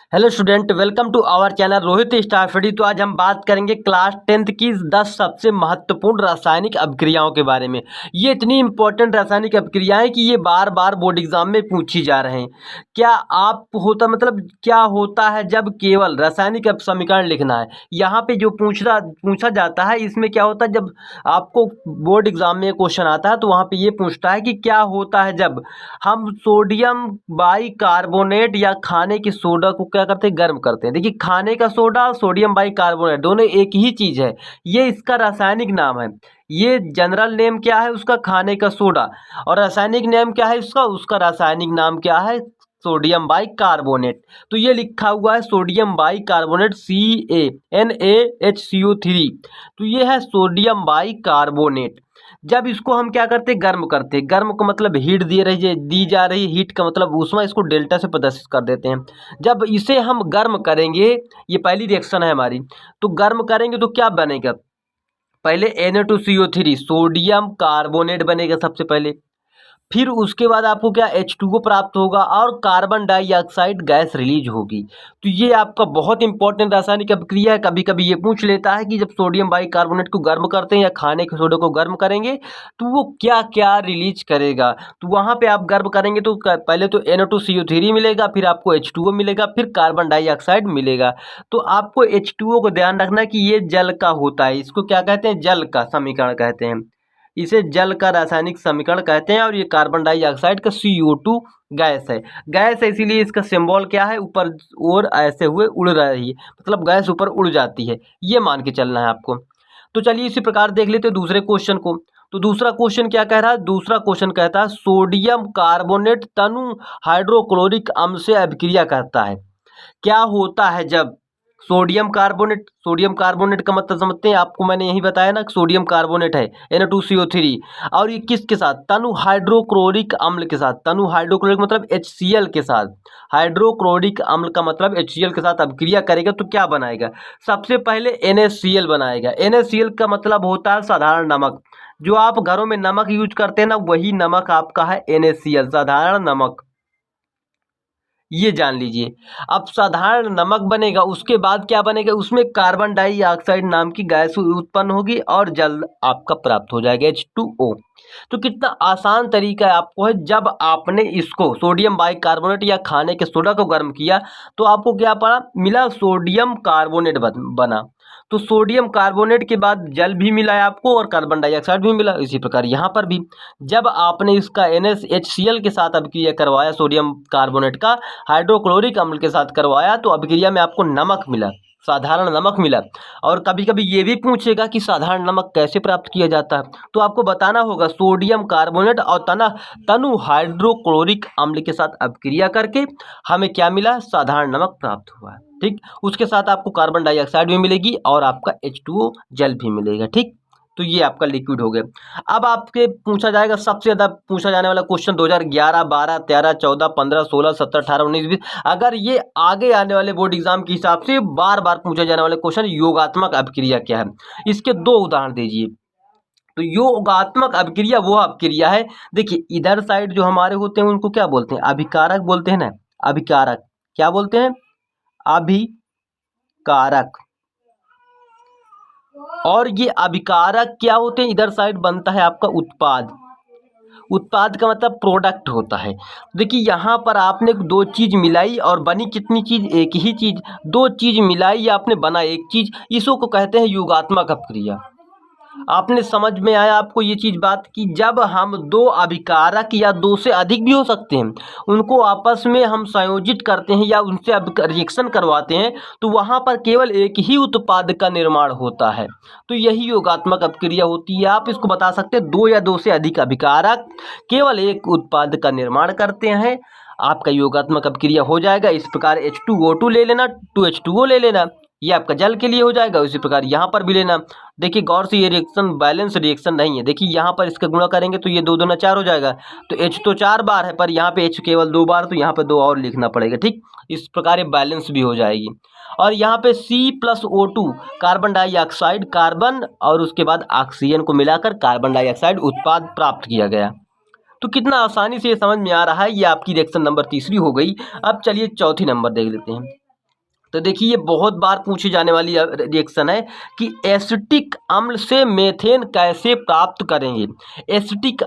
Hello student, welcome to our channel Rohit star study. तो आज हम बात करेंगे क्लास 10th की 10 सबसे महत्वपूर्ण रासायनिक अभिक्रियाओं के बारे में। ये इतनी इंपॉर्टेंट रासायनिक अभिक्रियाएं कि ये बार बार बोर्ड एग्जाम में पूछी जा रहे हैं। क्या होता है जब केवल रासायनिक समीकरण लिखना है। यहाँ पे जो पूछा जाता है, इसमें क्या होता है जब आपको बोर्ड एग्जाम में क्वेश्चन आता है तो वहाँ पे ये पूछता है कि क्या होता है जब हम सोडियम बाइकार्बोनेट या खाने के सोडा को क्या करते हैं, गर्म करते हैं। देखिए, खाने का सोडा और सोडियम बाइकार्बोनेट दोनों एक ही चीज है। ये इसका रासायनिक नाम है। ये जनरल नेम क्या है उसका, खाने का सोडा, और रासायनिक नेम क्या है उसका रासायनिक नाम क्या है, सोडियम बाइकार्बोनेट। तो ये लिखा हुआ है सोडियम बाइकार्बोनेट CaNaHCO3। तो ये है सोडियम बाइकार्बोनेट। जब इसको हम क्या करते हैं, गर्म करते हैं। गर्म का मतलब हीट दी जा रही है, हीट का मतलब ऊष्मा, इसको डेल्टा से प्रदर्शित कर देते हैं। जब इसे हम गर्म करेंगे, ये पहली रिएक्शन है हमारी, तो गर्म करेंगे तो क्या बनेगा, पहले Na2CO3 सोडियम कार्बोनेट बनेगा सबसे पहले। फिर उसके बाद आपको क्या H2O प्राप्त होगा और कार्बन डाइऑक्साइड गैस रिलीज होगी। तो ये आपका बहुत इंपॉर्टेंट रासायनिक अभिक्रिया है। कभी कभी ये पूछ लेता है कि जब सोडियम बाइकार्बोनेट को गर्म करते हैं या खाने के सोडे को गर्म करेंगे तो वो क्या क्या रिलीज करेगा। तो वहाँ पे आप गर्म करेंगे तो पहले तो Na2CO3 मिलेगा, फिर आपको H2O मिलेगा, फिर कार्बन डाइऑक्साइड मिलेगा। तो आपको H2O को ध्यान रखना कि ये जल का होता है। इसको क्या कहते हैं, जल का समीकरण कहते हैं। इसे जल का रासायनिक समीकरण कहते हैं। और ये कार्बन डाइऑक्साइड का CO2 गैस है। गैस है इसीलिए इसका सिंबल क्या है, ऊपर और ऐसे हुए उड़ रही है, मतलब गैस ऊपर उड़ जाती है, ये मान के चलना है आपको। तो चलिए इसी प्रकार देख लेते हैं दूसरे क्वेश्चन को। तो दूसरा क्वेश्चन क्या कह रहा है, दूसरा क्वेश्चन कहता है सोडियम कार्बोनेट तनु हाइड्रोक्लोरिक अम्ल से अभिक्रिया करता है। क्या होता है जब सोडियम कार्बोनेट का मतलब समझते हैं, आपको मैंने यही बताया ना, सोडियम कार्बोनेट है Na2CO3, और ये किसके साथ, तनु हाइड्रोक्लोरिक अम्ल के साथ। तनु हाइड्रोक्लोरिक मतलब HCl के साथ, हाइड्रोक्लोरिक अम्ल का मतलब HCl के साथ अभिक्रिया करेगा तो क्या बनाएगा, सबसे पहले NaCl बनाएगा। NaCl का मतलब होता है साधारण नमक। जो आप घरों में नमक यूज करते हैं ना, वही नमक आपका है NaCl, साधारण नमक, ये जान लीजिए। अब साधारण नमक बनेगा, उसके बाद क्या बनेगा, उसमें कार्बन डाइऑक्साइड नाम की गैस उत्पन्न होगी और जल आपका प्राप्त हो जाएगा H2O। तो कितना आसान तरीका है आपको है, जब आपने इसको सोडियम बाइकार्बोनेट या खाने के सोडा को गर्म किया तो आपको क्या पड़ा, मिला सोडियम कार्बोनेट बना। तो सोडियम कार्बोनेट के बाद जल भी मिला है आपको और कार्बन डाइऑक्साइड भी मिला। इसी प्रकार यहाँ पर भी जब आपने इसका NaHCl के साथ अभिक्रिया करवाया, सोडियम कार्बोनेट का हाइड्रोक्लोरिक अम्ल के साथ करवाया, तो अभिक्रिया में आपको नमक मिला, साधारण नमक मिला। और कभी कभी ये भी पूछेगा कि साधारण नमक कैसे प्राप्त किया जाता है, तो आपको बताना होगा सोडियम कार्बोनेट और तनु हाइड्रोक्लोरिक अम्ल के साथ अभिक्रिया करके हमें क्या मिला, साधारण नमक प्राप्त हुआ है। ठीक, उसके साथ आपको कार्बन डाइऑक्साइड भी मिलेगी और आपका H2O जल भी मिलेगा। ठीक, तो ये आपका लिक्विड हो गया। अब आपके पूछा जाएगा सबसे ज्यादा पूछा जाने वाला क्वेश्चन 2011, 12, 13, 14, 15, 16, 17, 18, 19, 20, अगर ये आगे आने वाले बोर्ड एग्जाम के हिसाब से बार बार पूछे जाने वाले क्वेश्चन, योगात्मक अभिक्रिया क्या है, इसके 2 उदाहरण दीजिए। तो योगात्मक अभिक्रिया वो अभिक्रिया है, देखिए इधर साइड जो हमारे होते हैं उनको क्या बोलते हैं, अभिकारक बोलते हैं ना, अभिकारक क्या बोलते हैं, अभिकारक। और ये अभिकारक क्या होते हैं, इधर साइड बनता है आपका उत्पाद। उत्पाद का मतलब प्रोडक्ट होता है। देखिए यहाँ पर आपने 2 चीज मिलाई और बनी कितनी चीज, एक ही चीज। 2 चीज मिलाई आपने, बना एक चीज, इसको को कहते हैं योगात्मक अभिक्रिया। आपने समझ में आया आपको ये चीज बात कि जब हम 2 अभिकारक या 2 से अधिक भी हो सकते हैं, उनको आपस में हम संयोजित करते हैं या उनसे रिएक्शन करवाते हैं, तो वहां पर केवल एक ही उत्पाद का निर्माण होता है। तो यही योगात्मक अभिक्रिया होती है। आप इसको बता सकते हैं 2 या 2 से अधिक अभिकारक केवल एक उत्पाद का निर्माण करते हैं, आपका योगात्मक अभिक्रिया हो जाएगा। इस प्रकार H2O2 ले लेना, 2H2O ले लेना, ये आपका जल के लिए हो जाएगा। उसी प्रकार यहाँ पर भी लेना। देखिए गौर से, ये रिएक्शन बैलेंस रिएक्शन नहीं है। देखिए यहाँ पर इसका गुणा करेंगे तो ये 2 दूना 4 हो जाएगा, तो H तो 4 बार है पर यहाँ पे H केवल 2 बार, तो यहाँ पे 2 और लिखना पड़ेगा। ठीक, इस प्रकार ये बैलेंस भी हो जाएगी। और यहाँ पे C+O2 कार्बन डाइऑक्साइड, कार्बन और उसके बाद ऑक्सीजन को मिलाकर कार्बन डाइऑक्साइड उत्पाद प्राप्त किया गया। तो कितना आसानी से ये समझ में आ रहा है। ये आपकी रिएक्शन नंबर 3 हो गई। अब चलिए चौथी नंबर देख लेते हैं। तो देखिए ये बहुत बार पूछी जाने वाली रिएक्शन है कि एसिटिक अम्ल से मेथेन कैसे प्राप्त करेंगे। एसिटिक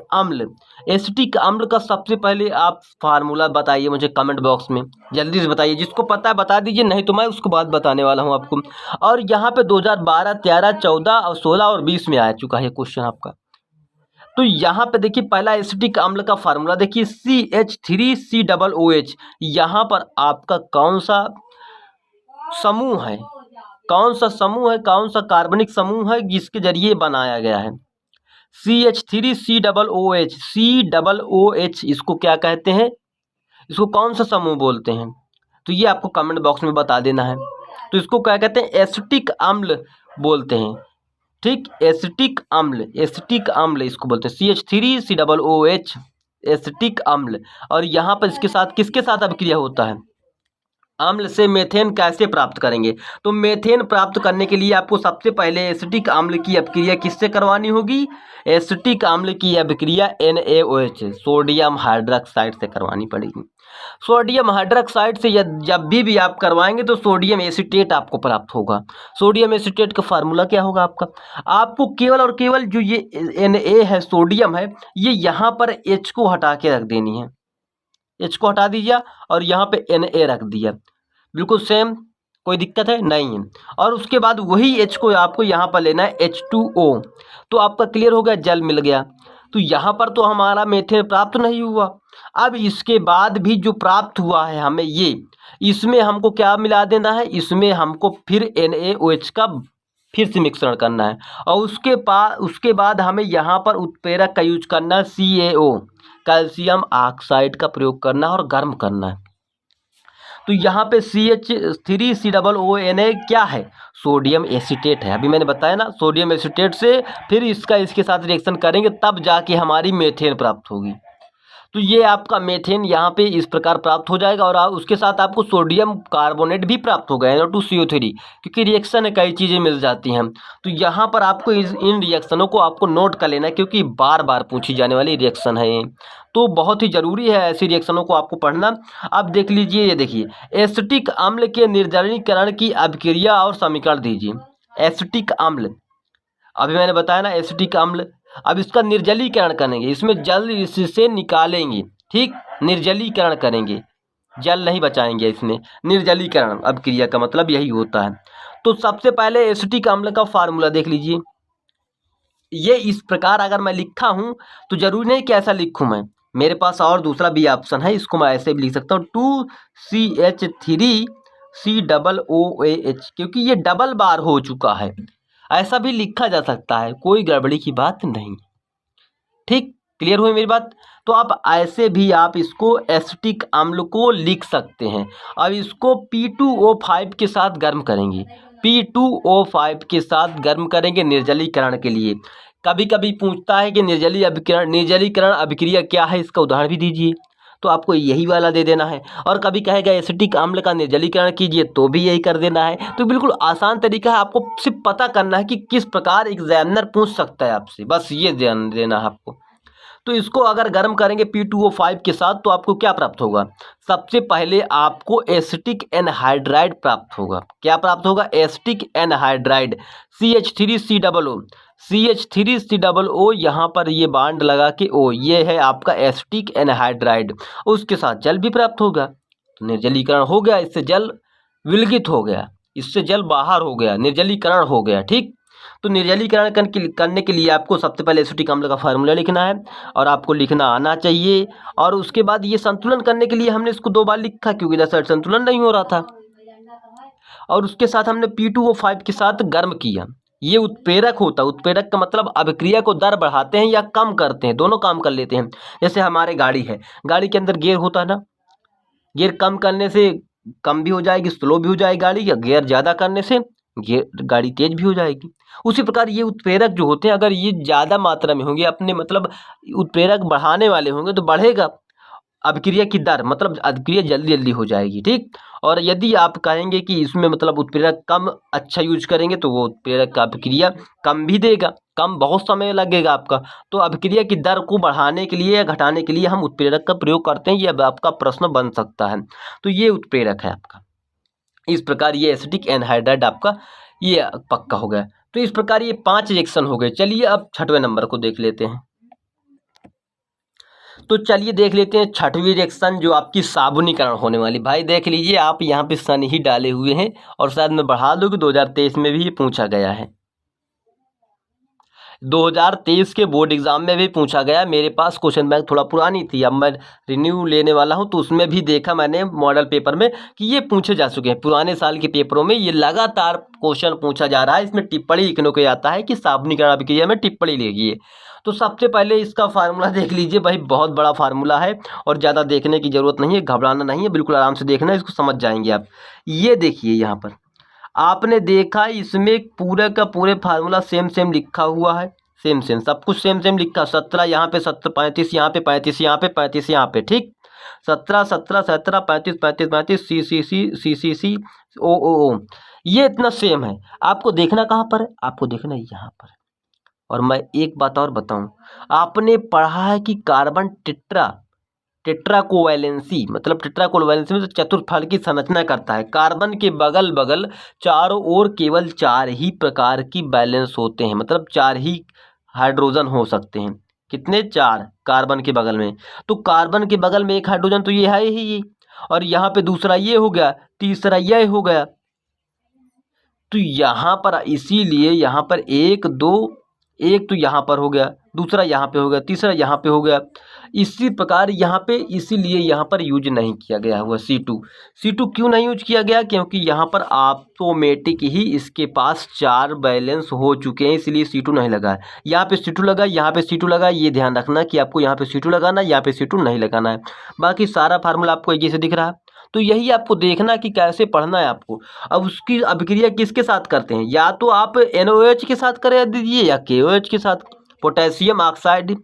अम्ल का सबसे पहले आप फार्मूला बताइए मुझे कमेंट बॉक्स में, जल्दी से बताइए। जिसको पता है बता दीजिए, नहीं तो मैं उसको बाद बताने वाला हूँ आपको। और यहाँ पे 2012, 13, 14 और 16 और 20 में आ चुका है क्वेश्चन आपका। तो यहाँ पे देखिए पहला एसिटिक अम्ल का फार्मूला देखिए CH3COOH। यहाँ पर आपका कौन सा समूह है, कौन सा कार्बनिक समूह है जिसके जरिए बनाया गया है। CH3COOH इसको क्या कहते हैं, इसको कौन सा समूह बोलते हैं, तो ये आपको कमेंट बॉक्स में बता देना है। तो इसको क्या कहते हैं, एसिटिक अम्ल बोलते हैं। ठीक, एसिटिक अम्ल इसको बोलते हैं CH3COOH, एसिटिक अम्ल। और यहाँ पर इसके साथ किसके साथ अभिक्रिया होता है, अम्ल से मेथेन कैसे प्राप्त करेंगे। तो मेथेन प्राप्त करने के लिए आपको सबसे पहले एसिटिक अम्ल की अभिक्रिया किससे करवानी होगी, एसिटिक अम्ल की अभिक्रिया NaOH सोडियम हाइड्रोक्साइड से करवानी पड़ेगी। सोडियम हाइड्रोक्साइड से जब भी आप करवाएंगे तो सोडियम एसीटेट आपको प्राप्त होगा। सोडियम एसीटेट का फार्मूला क्या होगा आपका, आपको केवल और केवल जो ये Na है, सोडियम है, ये यहाँ पर H को हटा के रख देनी है। H को हटा दीजिए और यहाँ पे Na रख दिया, बिल्कुल सेम, कोई दिक्कत है नहीं है। और उसके बाद वही H को आपको यहाँ पर लेना है H2O, तो आपका क्लियर हो गया, जल मिल गया। तो यहाँ पर तो हमारा मेथेन प्राप्त नहीं हुआ। अब इसके बाद भी जो प्राप्त हुआ है हमें ये, इसमें हमको क्या मिला देना है, इसमें हमको फिर NaOH का फिर से मिश्रण करना है। और उसके बाद हमें यहाँ पर उत्प्रेरक का यूज करना है CaO, कैल्शियम ऑक्साइड का प्रयोग करना है और गर्म करना है। तो यहाँ पे CH3COONA क्या है, सोडियम एसीटेट है। अभी मैंने बताया ना, सोडियम एसीटेट से फिर इसके साथ रिएक्शन करेंगे तब जाके हमारी मेथेन प्राप्त होगी। तो ये आपका मेथेन यहाँ पे इस प्रकार प्राप्त हो जाएगा। और उसके साथ आपको सोडियम कार्बोनेट भी प्राप्त होगा, NO2CO3, क्योंकि रिएक्शन में कई चीज़ें मिल जाती हैं। तो यहाँ पर आपको इन रिएक्शनों को आपको नोट कर लेना है, क्योंकि बार बार पूछी जाने वाली रिएक्शन है, तो बहुत ही ज़रूरी है ऐसी रिएक्शनों को आपको पढ़ना। अब देख लीजिए, ये देखिए एसिटिक अम्ल के निर्जलीकरण की अभिक्रिया और समीकरण दीजिए। एसिटिक अम्ल, अभी मैंने बताया ना एसिटिक अम्ल, अब इसका निर्जलीकरण करेंगे, इसमें जल इससे निकालेंगे। ठीक, निर्जलीकरण करेंगे, जल नहीं बचाएंगे इसमें, निर्जलीकरण अभिक्रिया का मतलब यही होता है। तो सबसे पहले एसिटिक अम्ल का फार्मूला देख लीजिए। ये इस प्रकार अगर मैं लिखा हूँ तो जरूरी नहीं कि ऐसा लिखूँ मैं, मेरे पास और दूसरा भी ऑप्शन है, इसको मैं ऐसे भी लिख सकता हूँ 2CH3COOH, क्योंकि ये डबल बार हो चुका है, ऐसा भी लिखा जा सकता है, कोई गड़बड़ी की बात नहीं। ठीक, क्लियर हुई मेरी बात। तो आप ऐसे भी आप इसको एसिटिक अम्ल को लिख सकते हैं। अब इसको P2O5 के साथ गर्म करेंगे, P2O5 के साथ गर्म करेंगे निर्जलीकरण के लिए। कभी कभी पूछता है कि निर्जलीकरण अभिक्रिया क्या है, इसका उदाहरण भी दीजिए, तो आपको यही वाला दे देना है। और कभी कहेगा एसिटिक अम्ल का निर्जलीकरण कीजिए, तो भी यही कर देना है। तो बिल्कुल आसान तरीका है, आपको सिर्फ पता करना है कि किस प्रकार एग्जामिनर पूछ सकता है आपसे, बस ये ध्यान देना है आपको। तो इसको अगर गर्म करेंगे P2O5 के साथ तो आपको क्या प्राप्त होगा, सबसे पहले आपको एसिटिक एनहाइड्राइड प्राप्त होगा। क्या प्राप्त होगा, एसिटिक एनहाइड्राइड CH3COO, यहाँ पर ये बांड लगा के O, ये है आपका एसिटिक एनहाइड्राइड। उसके साथ जल भी प्राप्त होगा, तो निर्जलीकरण हो गया, इससे जल विलगित हो गया, इससे जल बाहर हो गया, निर्जलीकरण हो गया। ठीक, तो निर्जलीकरण करने के लिए आपको सबसे पहले एसिटिक अम्ल का फार्मूला लिखना है, और आपको लिखना आना चाहिए। और उसके बाद ये संतुलन करने के लिए हमने इसको 2 बार लिखा, क्योंकि इधर साइड संतुलन नहीं हो रहा था। और उसके साथ हमने P2O5 के साथ गर्म किया। ये उत्प्रेरक होता है, उत्प्रेरक का मतलब अभिक्रिया को दर बढ़ाते हैं या कम करते हैं, दोनों काम कर लेते हैं। जैसे हमारे गाड़ी है, गाड़ी के अंदर गियर होता है ना, गियर कम करने से कम भी हो जाएगी, स्लो भी हो जाएगी गाड़ी, या गियर ज़्यादा करने से गाड़ी तेज भी हो जाएगी। उसी प्रकार ये उत्प्रेरक जो होते हैं, अगर ये ज़्यादा मात्रा में होंगे, अपने मतलब उत्प्रेरक बढ़ाने वाले होंगे, तो बढ़ेगा अभिक्रिया की दर, मतलब अभिक्रिया जल्दी जल्दी हो जाएगी। ठीक, और यदि आप कहेंगे कि इसमें मतलब उत्प्रेरक कम अच्छा यूज करेंगे, तो वो उत्प्रेरक का अभिक्रिया कम भी देगा, कम बहुत समय लगेगा आपका। तो अभिक्रिया की दर को बढ़ाने के लिए या घटाने के लिए हम उत्प्रेरक का प्रयोग करते हैं, ये अब आपका प्रश्न बन सकता है। तो ये उत्प्रेरक है आपका। इस प्रकार ये एसिटिक एनहाइड्राइड आपका ये पक्का हो गया। तो इस प्रकार ये 5 रिएक्शन हो गए। चलिए अब छठवें नंबर को देख लेते हैं। तो चलिए देख लेते हैं छठवीं रिएक्शन जो आपकी साबुनीकरण होने वाली। भाई देख लीजिए, आप यहाँ पे सन ही डाले हुए हैं और शायद मैं बढ़ा दूँ कि 2023 में भी ये पूछा गया है। 2023 के बोर्ड एग्जाम में भी पूछा गया। मेरे पास क्वेश्चन बैंक थोड़ा पुरानी थी, अब मैं रिन्यू लेने वाला हूं, तो उसमें भी देखा मैंने मॉडल पेपर में कि ये पूछे जा चुके हैं। पुराने साल के पेपरों में ये लगातार क्वेश्चन पूछा जा रहा है। इसमें टिप्पणी लिखने को आता है कि साबुनीकरण अभिक्रिया में टिप्पणी लिखिए। तो सबसे पहले इसका फार्मूला देख लीजिए भाई, बहुत बड़ा फार्मूला है और ज़्यादा देखने की ज़रूरत नहीं है, घबराना नहीं है, बिल्कुल आराम से देखना है, इसको समझ जाएंगे आप। ये देखिए यहाँ पर आपने देखा इसमें पूरे का पूरे फार्मूला सेम सेम लिखा हुआ है, सेम सेम सब कुछ सेम सेम लिखा। 17 यहाँ पे 17, 35 यहाँ पे, 35 यहाँ पे, 35 यहाँ पे, ठीक। 17 17 17 35 35 35 सी सी सी सी सी सी ओ, ये इतना सेम है। आपको देखना कहाँ पर है? आपको देखना यहाँ पर। और मैं एक बात और बताऊं, आपने पढ़ा है कि कार्बन टेट्रा कोवैलेंसी, मतलब टेट्रा कोवैलेंसी में चतुर्फल की संरचना करता है। कार्बन के बगल बगल चारों ओर केवल 4 ही प्रकार की बैलेंस होते हैं, मतलब 4 ही हाइड्रोजन हो सकते हैं। कितने? 4 कार्बन के बगल में। तो कार्बन के बगल में एक हाइड्रोजन तो ये है ही ये, और यहाँ पे दूसरा ये हो गया, तीसरा ये हो गया। तो यहाँ पर इसीलिए यहाँ पर एक दो, एक तो यहाँ पर हो गया, दूसरा यहाँ पे हो गया, तीसरा यहाँ पे हो गया। इसी प्रकार यहाँ पे इसीलिए यहाँ पर यूज नहीं किया गया हुआ C2 क्यों नहीं यूज किया गया? क्योंकि यहाँ पर ऑटोमेटिक ही इसके पास 4 बैलेंस हो चुके हैं, इसलिए C2 नहीं लगा है। यहाँ पे C2 लगा, यहाँ पे C2 लगा, ये ध्यान रखना कि आपको यहाँ पे C2 लगाना है, यहाँ पे C2 नहीं लगाना है। बाकी सारा फार्मूला आपको एक जैसे दिख रहा है। तो यही आपको देखना कि कैसे पढ़ना है आपको। अब उसकी अभिक्रिया किसके साथ करते हैं? या तो आप NaOH के साथ कर दीजिए या KOH के साथ, पोटेशियम ऑक्साइड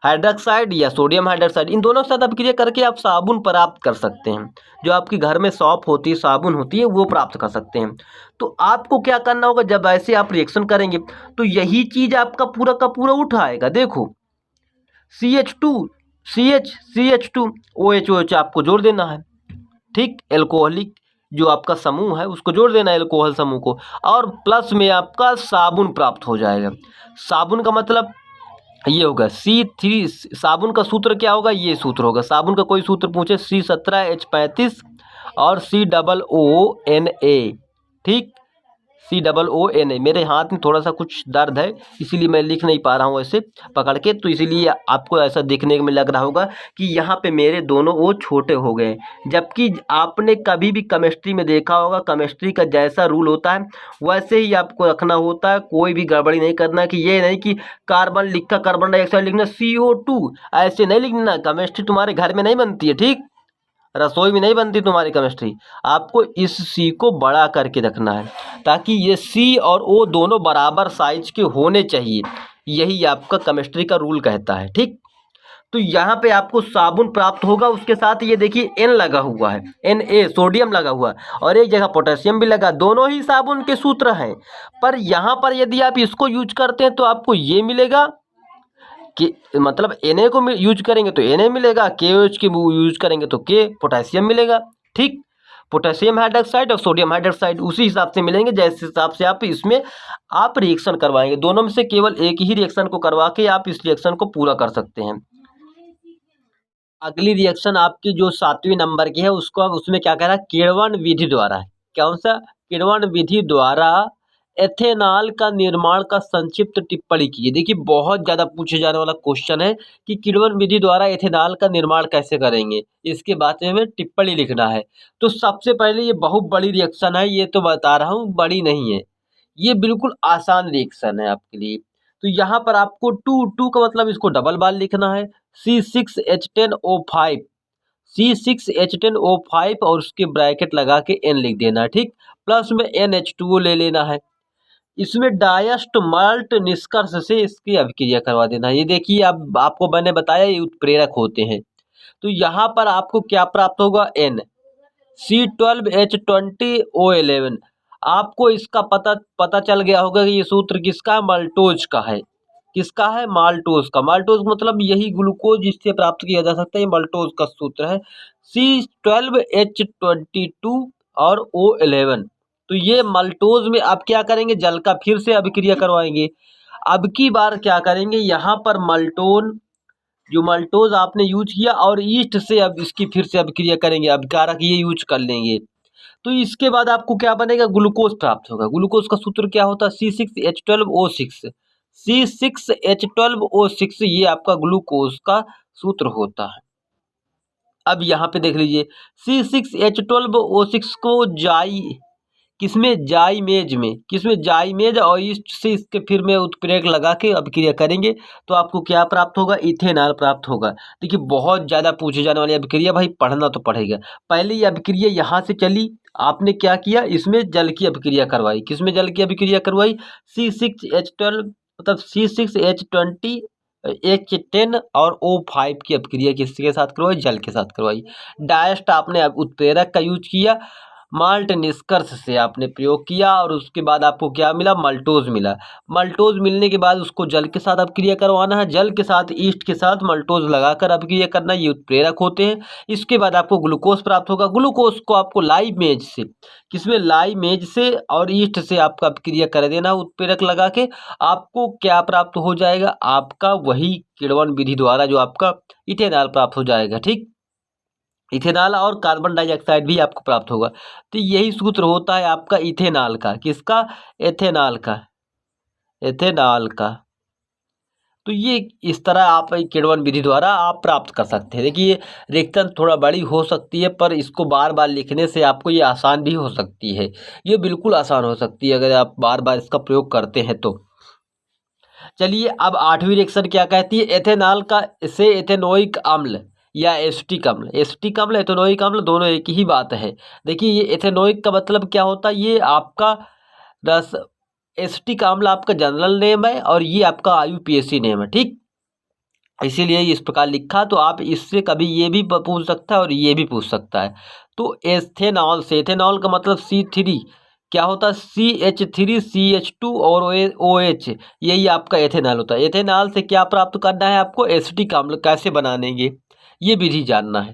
हाइड्रोक्साइड या सोडियम हाइड्रोक्साइड, इन दोनों के साथ अभिक्रिया करके आप साबुन प्राप्त कर सकते हैं। जो आपके घर में सौंफ होती है, साबुन होती है, वो प्राप्त कर सकते हैं। तो आपको क्या करना होगा, जब ऐसे आप रिएक्शन करेंगे तो यही चीज आपका पूरा का पूरा उठाएगा। देखो CH2 CH2 OH आपको जोड़ देना है, ठीक। एल्कोहलिक जो आपका समूह है उसको जोड़ देना है, एल्कोहल समूह को, और प्लस में आपका साबुन प्राप्त हो जाएगा। साबुन का मतलब ये होगा C3। साबुन का सूत्र क्या होगा? ये सूत्र होगा। साबुन का कोई सूत्र पूछे C17H35 और COONA, ठीक। COONA। मेरे हाथ में थोड़ा सा कुछ दर्द है, इसीलिए मैं लिख नहीं पा रहा हूँ ऐसे पकड़ के, तो इसीलिए आपको ऐसा देखने में लग रहा होगा कि यहाँ पे मेरे दोनों वो छोटे हो गए। जबकि आपने कभी भी केमिस्ट्री में देखा होगा, केमिस्ट्री का जैसा रूल होता है वैसे ही आपको रखना होता है। कोई भी गड़बड़ी नहीं करना कि ये नहीं कि कार्बन लिखा, कार्बन डाइऑक्साइड लिखना CO2, ऐसे नहीं लिखना। केमिस्ट्री तुम्हारे घर में नहीं बनती है, ठीक। रसोई में नहीं बनती तुम्हारी केमिस्ट्री। आपको इस C को बड़ा करके रखना है ताकि ये C और O दोनों बराबर साइज के होने चाहिए। यही आपका केमिस्ट्री का रूल कहता है, ठीक। तो यहाँ पे आपको साबुन प्राप्त होगा। उसके साथ ये देखिए N लगा हुआ है, Na सोडियम लगा हुआ है, और एक जगह पोटेशियम भी लगा। दोनों ही साबुन के सूत्र हैं, पर यहाँ पर यदि आप इसको यूज करते हैं तो आपको ये मिलेगा कि मतलब Na को यूज करेंगे तो Na मिलेगा, KOH के यूज करेंगे तो K पोटेशियम मिलेगा, ठीक। पोटेशियम हाइड्रोक्साइड और सोडियम हाइड्रोक्साइड उसी हिसाब से मिलेंगे जैसे हिसाब से आप इसमें आप रिएक्शन करवाएंगे। दोनों में से केवल एक ही रिएक्शन को करवा के आप इस रिएक्शन को पूरा कर सकते हैं। अगली रिएक्शन आपकी जो 7वें नंबर की है उसको उसमें क्या कह रहा है? किण्वन विधि द्वारा है। कौन सा? किण्वन विधि द्वारा एथेनॉल का निर्माण का संक्षिप्त टिप्पणी कीजिए। देखिए बहुत ज़्यादा पूछे जाने वाला क्वेश्चन है कि किण्वन विधि द्वारा एथेनॉल का निर्माण कैसे करेंगे, इसके बारे में टिप्पणी लिखना है। तो सबसे पहले ये बहुत बड़ी रिएक्शन है, ये तो बता रहा हूँ, बड़ी नहीं है, ये बिल्कुल आसान रिएक्शन है आपके लिए। तो यहाँ पर आपको टू का मतलब इसको डबल बार लिखना है, C6H10O5 C6H10O5 और उसके ब्रैकेट लगा के N लिख देना है, ठीक। प्लस में NH2O ले लेना है। इसमें डायस्ट माल्ट निष्कर्ष से इसकी अभिक्रिया करवा देना है। ये देखिए अब आपको मैंने बताया ये उत्प्रेरक होते हैं। तो यहाँ पर आपको क्या प्राप्त होगा? N C12H20O11। आपको इसका पता चल गया होगा कि ये सूत्र किसका है? माल्टोज का है। किसका है? माल्टोज का। माल्टोज मतलब यही ग्लूकोज जिससे प्राप्त किया जा सकता है, ये माल्टोज का सूत्र है। C12H22 और O11। तो ये मल्टोज में अब क्या करेंगे, जल का फिर से अभिक्रिया करवाएंगे। अब की बार क्या करेंगे, यहाँ पर मल्टोन जो मल्टोज आपने यूज किया और ईस्ट से अब इसकी फिर से अभिक्रिया करेंगे, अभिकारक ये यूज कर लेंगे। तो इसके बाद आपको क्या बनेगा, ग्लूकोज प्राप्त होगा। ग्लूकोज का सूत्र क्या होता है, C6H12O6। C6H12O6 ये आपका ग्लूकोज का सूत्र होता है। अब यहाँ पे देख लीजिए, C6H12O6 को किसमें जाइमेज और ईस्ट से इसके फिर में उत्प्रेरक लगा के अभिक्रिया करेंगे तो आपको क्या प्राप्त होगा, इथेनॉल प्राप्त होगा। देखिए बहुत ज़्यादा पूछे जाने वाली अभिक्रिया, भाई पढ़ना तो पड़ेगा। पहले ये अभिक्रिया यहाँ से चली, आपने क्या किया, इसमें जल की अभिक्रिया करवाई। किसमें जल की अभिक्रिया करवाई, C6H12 मतलब C6H20 H10 और O5 की अभिक्रिया किसके साथ करवाई, जल के साथ करवाई। डायस्ट आपने अब उत्प्रेरक का यूज किया, माल्ट निष्कर्ष से आपने प्रयोग किया और उसके बाद आपको क्या मिला, मल्टोज मिला। मल्टोज मिलने के बाद उसको जल के साथ अभिक्रिया करवाना है, जल के साथ ईस्ट के साथ मल्टोज लगाकर अभिक्रिया करना, ये उत्प्रेरक होते हैं। इसके बाद आपको ग्लूकोज प्राप्त होगा। ग्लूकोज को आपको लाइमेज से, किसमें, लाइमेज से और ईस्ट से आपका अभिक्रिया कर देना उत्प्रेरक लगा के, आपको क्या प्राप्त हो जाएगा, आपका वही किण्वन विधि द्वारा जो आपका इथेनॉल प्राप्त हो जाएगा। ठीक, इथेनॉल और कार्बन डाइऑक्साइड भी आपको प्राप्त होगा। तो यही सूत्र होता है आपका इथेनॉल का, किसका, एथेनॉल का। तो ये इस तरह आप किण्वन विधि द्वारा आप प्राप्त कर सकते हैं। देखिए रिएक्शन थोड़ा बड़ी हो सकती है, पर इसको बार बार लिखने से आपको ये आसान भी हो सकती है। ये बिल्कुल आसान हो सकती है अगर आप बार बार इसका प्रयोग करते हैं तो। चलिए अब 8वीं रिएक्शन क्या कहती है, एथेनॉल का से एथेनोइक अम्ल या एसिटिक अम्ल। एसिटिक अम्ल, एथेनोइक अम्ल दोनों एक ही बात है। देखिए ये एथेनोइक का मतलब क्या होता है, ये आपका रस, एसिटिक अम्ल आपका जनरल नेम है और ये आपका IUPAC नेम है। ठीक, इसीलिए इस प्रकार लिखा। तो आप इससे कभी ये भी पूछ सकता है और ये भी पूछ सकता है। तो एथेनॉल से, एथेनॉल का मतलब C3 क्या होता है, CH3CH2 और OH, यही आपका एथेनॉल होता है। एथेनॉल से क्या प्राप्त करना है आपको, एसिटिक अम्ल कैसे बनाएंगे ये विधि जानना है।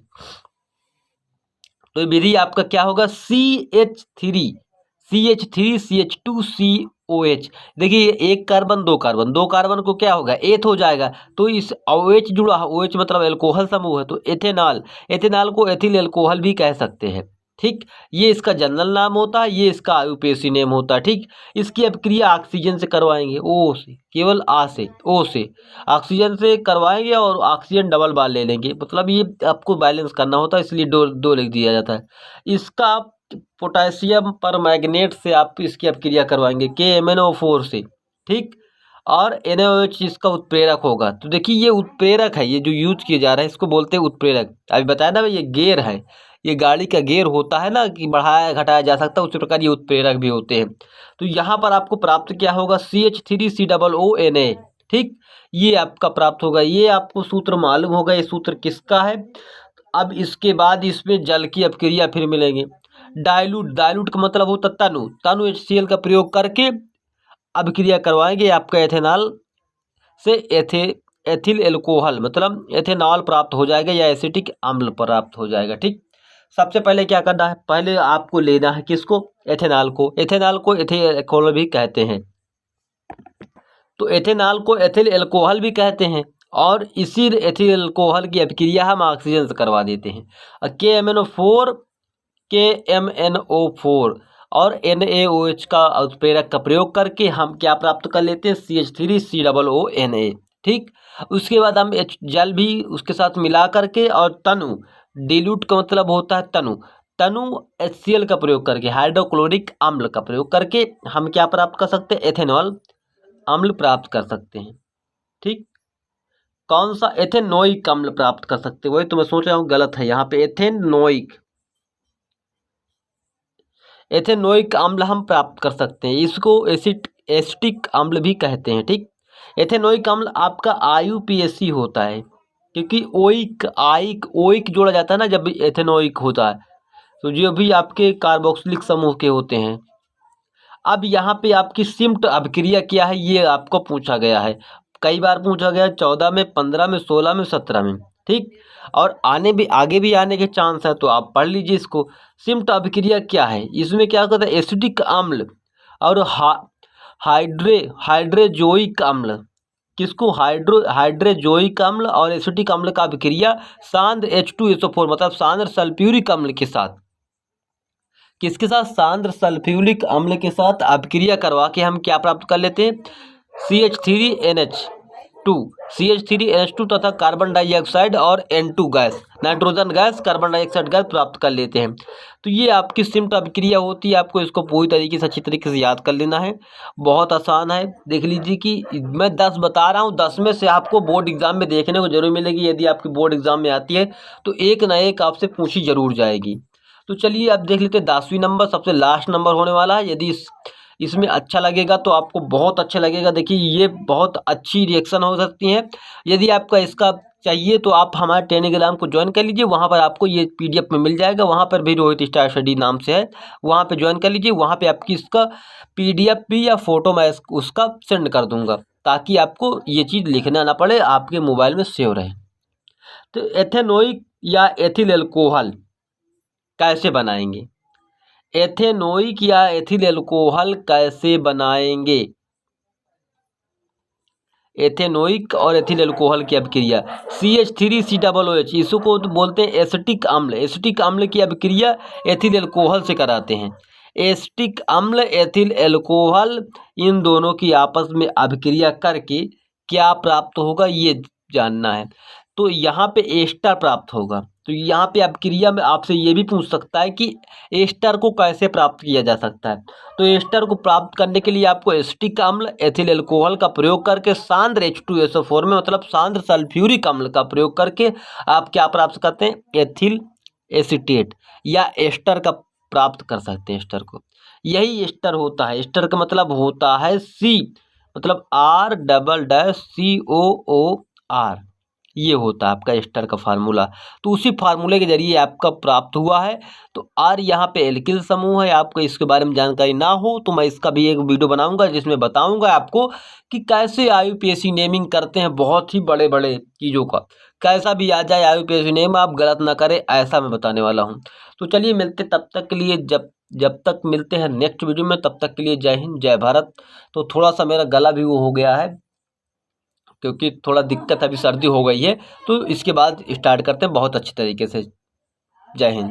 तो ये विधि आपका क्या होगा, CH3CH2COH। देखिए एक कार्बन दो कार्बन, दो कार्बन को क्या होगा, एथ हो जाएगा। तो इस OH जुड़ा है, OH मतलब एल्कोहल समूह है, तो एथेनॉल, एथेनॉल को एथिल एल्कोहल भी कह सकते हैं। ठीक, ये इसका जनरल नाम होता है, ये इसका IUPAC नेम होता है। ठीक, इसकी अभिक्रिया ऑक्सीजन से करवाएंगे, O से, केवल O से ऑक्सीजन से करवाएंगे और ऑक्सीजन डबल बार ले लेंगे। मतलब ये आपको बैलेंस करना होता है, इसलिए दो लिख दिया जाता है। इसका पोटेशियम पर मैग्नेट से आप इसकी अभिक्रिया करवाएंगे, KMnO4 से। ठीक, और NaOH इसका उत्प्रेरक होगा। तो देखिए ये उत्प्रेरक है, ये जो यूज किया जा रहा है इसको बोलते हैं उत्प्रेरक। अभी बताया ना, ये गेयर है, ये गाड़ी का गेयर होता है ना कि बढ़ाया घटाया जा सकता है, उसी प्रकार ये उत्प्रेरक भी होते हैं। तो यहाँ पर आपको प्राप्त क्या होगा, CH3COONA। ठीक, ये आपका प्राप्त होगा। ये आपको सूत्र मालूम होगा, ये सूत्र किसका है। अब इसके बाद इसमें जल की अभिक्रिया फिर मिलेंगे। डाइल्यूट का मतलब होता तनु HCl का प्रयोग करके अभिक्रिया करवाएंगे, आपका एथेनॉल से एथिल एल्कोहल मतलब एथेनॉल प्राप्त हो जाएगा या एसिटिक अम्ल प्राप्त हो जाएगा। ठीक, सबसे पहले क्या करना है, पहले आपको लेना है किसको, एथेनॉल को। एथेनॉल को एथिल एल्कोहल भी कहते हैं, तो एथेनॉल को एथिल एल्कोहल भी कहते हैं। और इसी एथिल एल्कोहल की अभिक्रिया हम ऑक्सीजन से करवा देते हैं। KMNO4 और NaOH का उत्प्रेरक का प्रयोग करके हम क्या प्राप्त कर लेते हैं, CH3COONA। ठीक, उसके बाद हम जल भी उसके साथ मिला करके और तनु, डिल्यूट का मतलब होता है तनु HCl का प्रयोग करके, हाइड्रोक्लोरिक अम्ल का प्रयोग करके हम क्या प्राप्त कर सकते हैं, एथेनॉल अम्ल प्राप्त कर सकते हैं। ठीक, कौन सा, एथेनोइक अम्ल प्राप्त कर सकते हैं। वही तो मैं सोच रहा हूँ गलत है यहाँ पे, एथेनोइक अम्ल हम प्राप्त कर सकते हैं, इसको एसिटिक अम्ल भी कहते हैं। ठीक, एथेनोइक अम्ल आपका IUPAC होता है, क्योंकि ओइक जोड़ा जाता है ना जब एथेनोइक होता है, तो जो भी आपके कार्बोक्सिलिक समूह के होते हैं। अब यहाँ पे आपकी सिम्ट अभिक्रिया क्या है, ये आपको पूछा गया है, कई बार पूछा गया, 14 में, 15 में, 16 में, 17 में। ठीक। और आगे भी आने के चांस है, तो आप पढ़ लीजिए इसको। सिम्ट अभिक्रिया क्या है, इसमें क्या कहता है, एसिटिक अम्ल और हाइड्रोजोइक अम्ल, किसको, हाइड्रोजोइक अम्ल और एसिटिक अम्ल का अभिक्रिया सांद्र H2SO4 मतलब सांद्र सल्फ्यूरिक अम्ल के साथ, किसके साथ, सांद्र सल्फ्यूरिक अम्ल के साथ अभिक्रिया करवा के हम क्या प्राप्त कर लेते हैं, CH3NH2 CH3NH2 तथा कार्बन डाइऑक्साइड और N2 gas, nitrogen gas, carbon dioxide gas प्राप्त कर लेते हैं। तो ये आपकी सिम्ट अभिक्रिया होती है। आपको इसको पूरी तरीके से अच्छी तरीके से याद कर लेना है, बहुत आसान है। देख लीजिए कि मैं 10 बता रहा हूँ, 10 में से आपको बोर्ड एग्जाम में देखने को जरूर मिलेगी। यदि आपकी बोर्ड एग्जाम में आती है तो एक ना एक आपसे पूछी जरूर जाएगी। तो चलिए अब देख लेते हैं 10वीं नंबर, सबसे लास्ट नंबर होने वाला है। यदि इसमें अच्छा लगेगा तो आपको बहुत अच्छा लगेगा। देखिए ये बहुत अच्छी रिएक्शन हो सकती है। यदि आपका इसका चाहिए तो आप हमारे टेलीग्राम को ज्वाइन कर लीजिए, वहाँ पर आपको ये PDF में मिल जाएगा। वहाँ पर भी रोहित स्टार स्टडी नाम से है, वहाँ पे ज्वाइन कर लीजिए। वहाँ पे आपकी इसका PDF भी या फोटो मैं उसका सेंड कर दूंगा, ताकि आपको ये चीज़ लिखना ना पड़े, आपके मोबाइल में सेव रहे। तो एथेनोइक या एथिल एल्कोहल कैसे बनाएंगे, एथेनोइक या एथिल एल्कोहल कैसे बनाएंगे, एथेनोइक और एथिल एल्कोहल की अभिक्रिया CH3COOH, इसको तो बोलते हैं एसिटिक अम्ल। एसिटिक अम्ल की अभिक्रिया एथिल एल्कोहल से कराते हैं। एसिटिक अम्ल, एथिल एल्कोहल, इन दोनों की आपस में अभिक्रिया करके क्या प्राप्त होगा ये जानना है। तो यहाँ पे एस्टर प्राप्त होगा। तो यहाँ पे अभिक्रिया में आपसे ये भी पूछ सकता है कि एस्टर को कैसे प्राप्त किया जा सकता है। तो एस्टर को प्राप्त करने के लिए आपको एसिटिक अम्ल, एथिल एल्कोहल का प्रयोग करके सांद्र H2SO4 में मतलब सांद्र सल्फ्यूरिक अम्ल का प्रयोग करके आप क्या प्राप्त करते हैं, एथिल एसीटेट या एस्टर का प्राप्त कर सकते हैं। एस्टर को, यही एस्टर होता है। एस्टर का मतलब होता है C मतलब R+COOR, ये होता है आपका एस्टर का फार्मूला। तो उसी फार्मूले के जरिए आपका प्राप्त हुआ है। तो आर यहाँ पे एल्किल समूह है। आपको इसके बारे में जानकारी ना हो तो मैं इसका भी एक वीडियो बनाऊंगा, जिसमें बताऊंगा आपको कि कैसे IUPAC नेमिंग करते हैं बहुत ही बड़े बड़े चीज़ों का। कैसा भी आ जाए IUPAC नेम, आप गलत ना करें, ऐसा मैं बताने वाला हूँ। तो चलिए मिलते तब तक के लिए, जब तक मिलते हैं नेक्स्ट वीडियो में, तब तक के लिए जय हिंद जय भारत। तो थोड़ा सा मेरा गला भी वो हो गया है, क्योंकि थोड़ा दिक्कत, अभी सर्दी हो गई है। तो इसके बाद स्टार्ट करते हैं बहुत अच्छी तरीके से। जय हिंद।